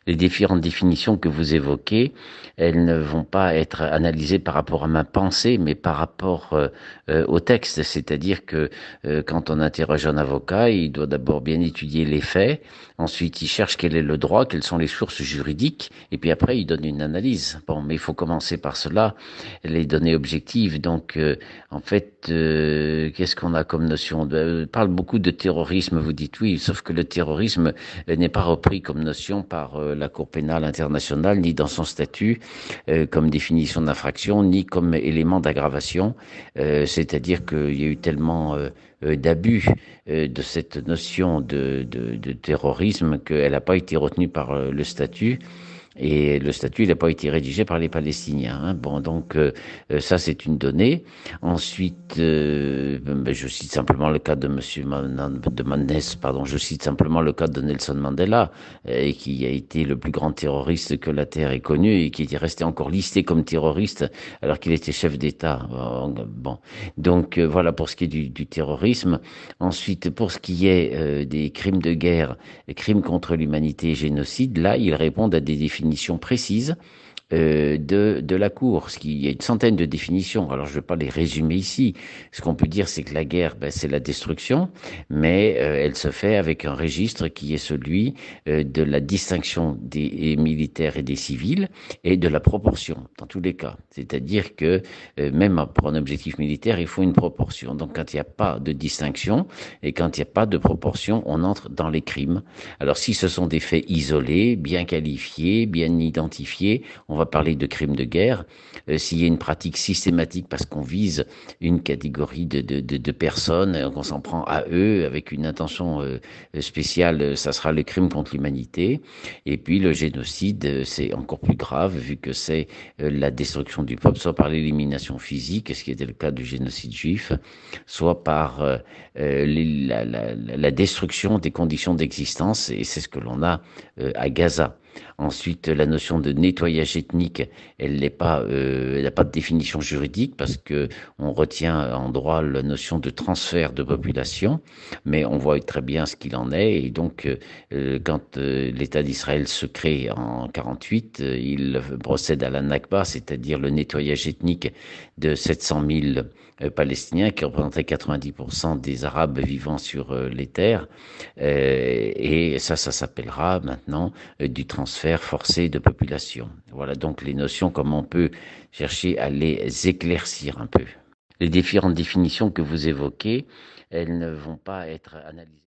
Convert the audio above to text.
Les différentes définitions que vous évoquez, elles ne vont pas être analysées par rapport à ma pensée, mais par rapport au texte. C'est-à-dire que quand on interroge un avocat, il doit d'abord bien étudier les faits, ensuite il cherche quel est le droit, quelles sont les sources juridiques, et puis après il donne une analyse. Bon, mais il faut commencer par cela, les données objectives. Donc, en fait, qu'est-ce qu'on a comme notion On parle beaucoup de terrorisme, vous dites oui, sauf que le terrorisme n'est pas repris comme notion par la Cour pénale internationale, ni dans son statut comme définition d'infraction, ni comme élément d'aggravation. C'est-à-dire qu'il y a eu tellement d'abus de cette notion de terrorisme qu'elle n'a pas été retenue par le statut. Et le statut, il n'a pas été rédigé par les Palestiniens. Hein. Bon, donc ça, c'est une donnée. Ensuite, je cite simplement le cas de Monsieur de Mendes, pardon, je cite simplement le cas de Nelson Mandela, qui a été le plus grand terroriste que la Terre ait connu et qui est resté encore listé comme terroriste alors qu'il était chef d'État. Bon, donc voilà pour ce qui est du terrorisme. Ensuite, pour ce qui est des crimes de guerre, crimes contre l'humanité et génocide, là, ils répondent à des définitions précises de la Cour. Il y a une centaine de définitions. Alors, je ne vais pas les résumer ici. Ce qu'on peut dire, c'est que la guerre, ben, c'est la destruction, mais elle se fait avec un registre qui est celui de la distinction des militaires et des civils et de la proportion, dans tous les cas. C'est-à-dire que même pour un objectif militaire, il faut une proportion. Donc, quand il n'y a pas de distinction et quand il n'y a pas de proportion, on entre dans les crimes. Alors, si ce sont des faits isolés, bien qualifiés, bien identifiés, on va parler de crimes de guerre. S'il y a une pratique systématique parce qu'on vise une catégorie de personnes, qu'on s'en prend à eux avec une intention spéciale, ça sera le crime contre l'humanité. Et puis le génocide, c'est encore plus grave vu que c'est la destruction du peuple, soit par l'élimination physique, ce qui était le cas du génocide juif, soit par la destruction des conditions d'existence, et c'est ce que l'on a à Gaza. Ensuite, la notion de nettoyage ethnique, elle n'a pas de définition juridique parce que on retient en droit la notion de transfert de population, mais on voit très bien ce qu'il en est. Et donc, quand l'État d'Israël se crée en 48, il procède à la Nakba, c'est-à-dire le nettoyage ethnique de 700 000 Palestiniens qui représentaient 90% des Arabes vivant sur les terres. Et ça s'appellera maintenant du transfert forcé de population. Voilà donc les notions, comme on peut chercher à les éclaircir un peu. Les différentes définitions que vous évoquez, elles ne vont pas être analysées.